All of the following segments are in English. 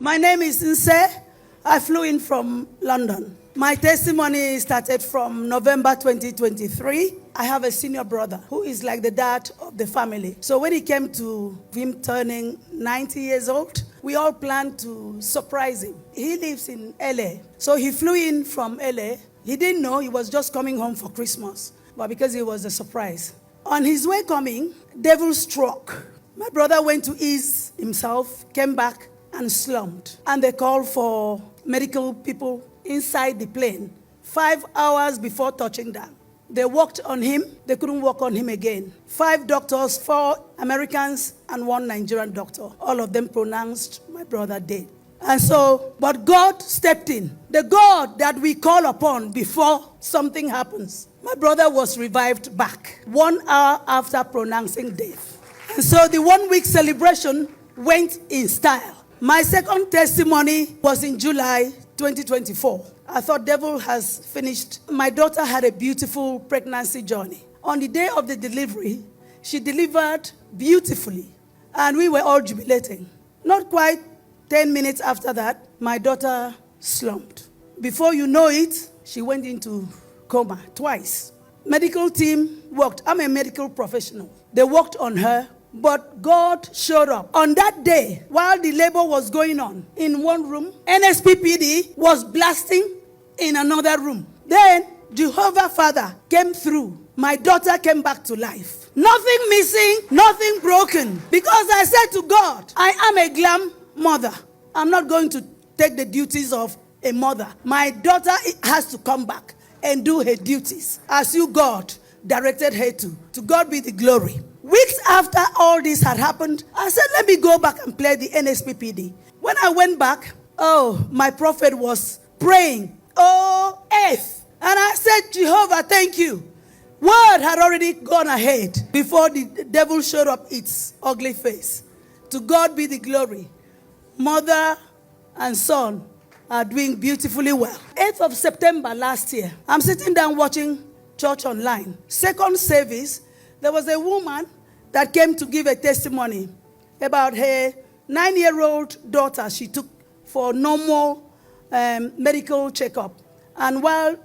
My name is Nse. I flew in from London. My testimony started from November 2023. I have a senior brother who is like the dad of the family. So when it came to him turning 90 years old, we all planned to surprise him. He lives in LA. So he flew in from LA. He didn't know he was just coming home for Christmas, but because it was a surprise. On his way coming, devil struck. My brother went to ease himself, came back and slumped. And they called for medical people inside the plane 5 hours before touching down. They worked on him. They couldn't work on him again. 5 doctors, 4 Americans and 1 Nigerian doctor. All of them pronounced my brother dead. And so, but God stepped in. The God that we call upon before something happens. My brother was revived back 1 hour after pronouncing death. And so the 1 week celebration went in style. My second testimony was in July 2024. I thought devil has finished. My daughter had a beautiful pregnancy journey. On the day of the delivery, she delivered beautifully. And we were all jubilating. Not quite 10 minutes after that, my daughter slumped. Before you know it, she went into coma twice. Medical team worked. I'm a medical professional. They worked on her. But God showed up. On that day, while the labor was going on in one room, NSPPD was blasting in another room. Then Jehovah Father came through. My daughter came back to life. Nothing missing, nothing broken. Because I said to God, I am a glam mother. I'm not going to take the duties of a mother. My daughter has to come back and do her duties as you, God, directed her to. To God be the glory. Weeks after all this had happened, I said, let me go back and play the NSPPD. When I went back, my prophet was praying, oh, earth. And I said, Jehovah, thank you. Word had already gone ahead before the devil showed up its ugly face. To God be the glory. Mother and son are doing beautifully well. 8th of September last year, I'm sitting down watching church online. Second service, there was a woman that came to give a testimony about her 9-year-old daughter she took for normal medical checkup. And while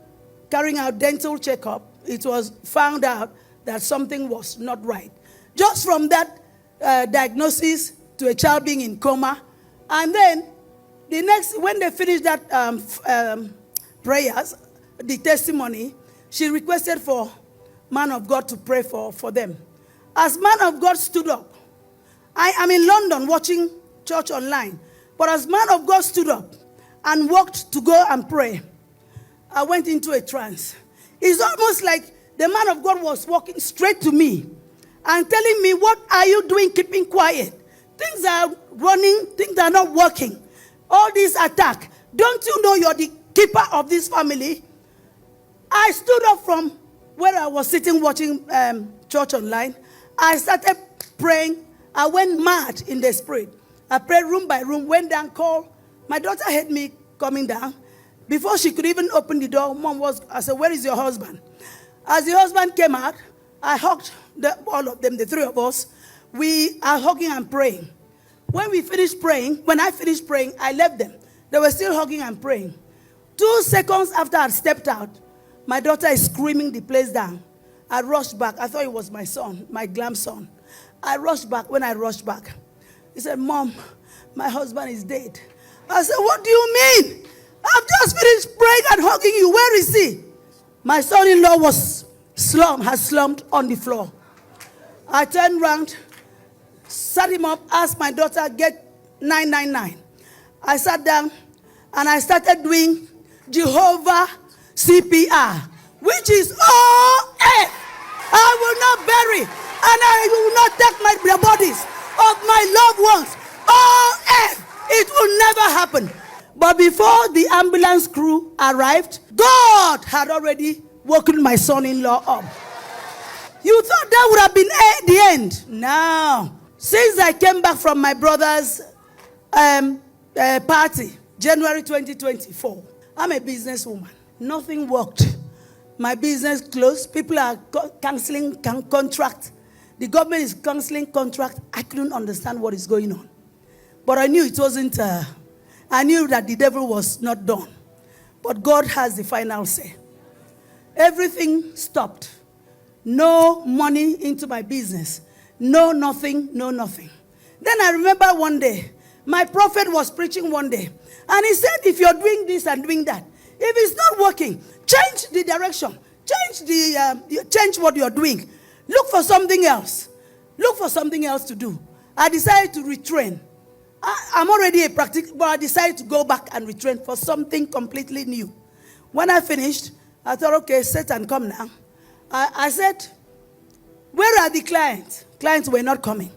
carrying out dental checkup, it was found out that something was not right. Just from that diagnosis to a child being in coma. And then the next, when they finished that prayers, the testimony, she requested for man of God to pray for them. As man of God stood up, I am in London watching church online, but as man of God stood up and walked to go and pray, I went into a trance. It's almost like the man of God was walking straight to me and telling me, what are you doing keeping quiet? Things are running, things are not working. All this attack, don't you know you're the keeper of this family? I stood up from where I was sitting watching church online. I started praying. I went mad in the spirit. I prayed room by room, went down, called. My daughter heard me coming down. Before she could even open the door, I said, where is your husband? As the husband came out, I hugged all of them, the 3 of us. We are hugging and praying. When I finished praying, I left them. They were still hugging and praying. 2 seconds after I stepped out, my daughter is screaming the place down. I rushed back. I thought it was my son, my glam son. I rushed back. When I rushed back, he said, Mom, my husband is dead. I said, what do you mean? I've just finished praying and hugging you. Where is he? My son-in-law has slumped on the floor. I turned around, sat him up, asked my daughter, get 999. I sat down and I started doing Jehovah CPR, which is oh, I will not bury and I will not take the bodies of my loved ones. Oh, it will never happen. But before the ambulance crew arrived, God had already woken my son-in-law up. You thought that would have been the end. Now, since I came back from my brother's party, January 2024, I'm a businesswoman. Nothing worked. My business closed. People are canceling contract. The government is canceling contract. I couldn't understand what is going on. But I knew it wasn't I knew that the devil was not done. But God has the final say. Everything stopped. No money into my business. No nothing, no nothing. Then I remember one day, my prophet was preaching one day. And he said, if you're doing this and doing that, if it's not working, change the direction. Change what you're doing. Look for something else. Look for something else to do. I decided to retrain. I'm already a practitioner, but I decided to go back and retrain for something completely new. When I finished, I thought, okay, Satan, come now. I said, where are the clients? Clients were not coming.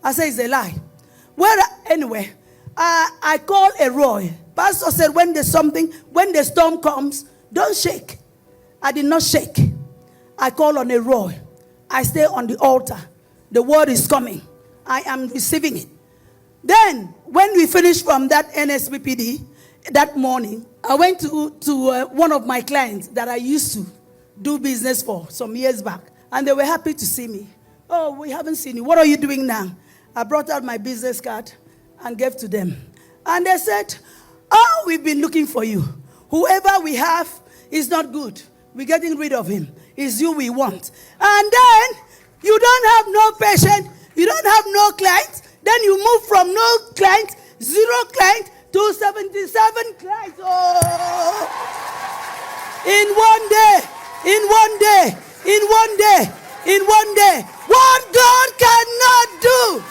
I said, it's a lie. Anyway, I called a Roy. Pastor said, when the storm comes, don't shake. I did not shake. I call on a Roy. I stay on the altar. The word is coming. I am receiving it. Then, when we finished from that NSPPD, that morning, I went to one of my clients that I used to do business for some years back. And they were happy to see me. Oh, we haven't seen you. What are you doing now? I brought out my business card and gave to them. And they said, oh, we've been looking for you. Whoever we have is not good. We're getting rid of him. It's you we want. And then, you don't have no patient. You don't have no clients. Then you move from no clients, 0 clients, to 77 clients. Oh! In one day. In one day. What God cannot do,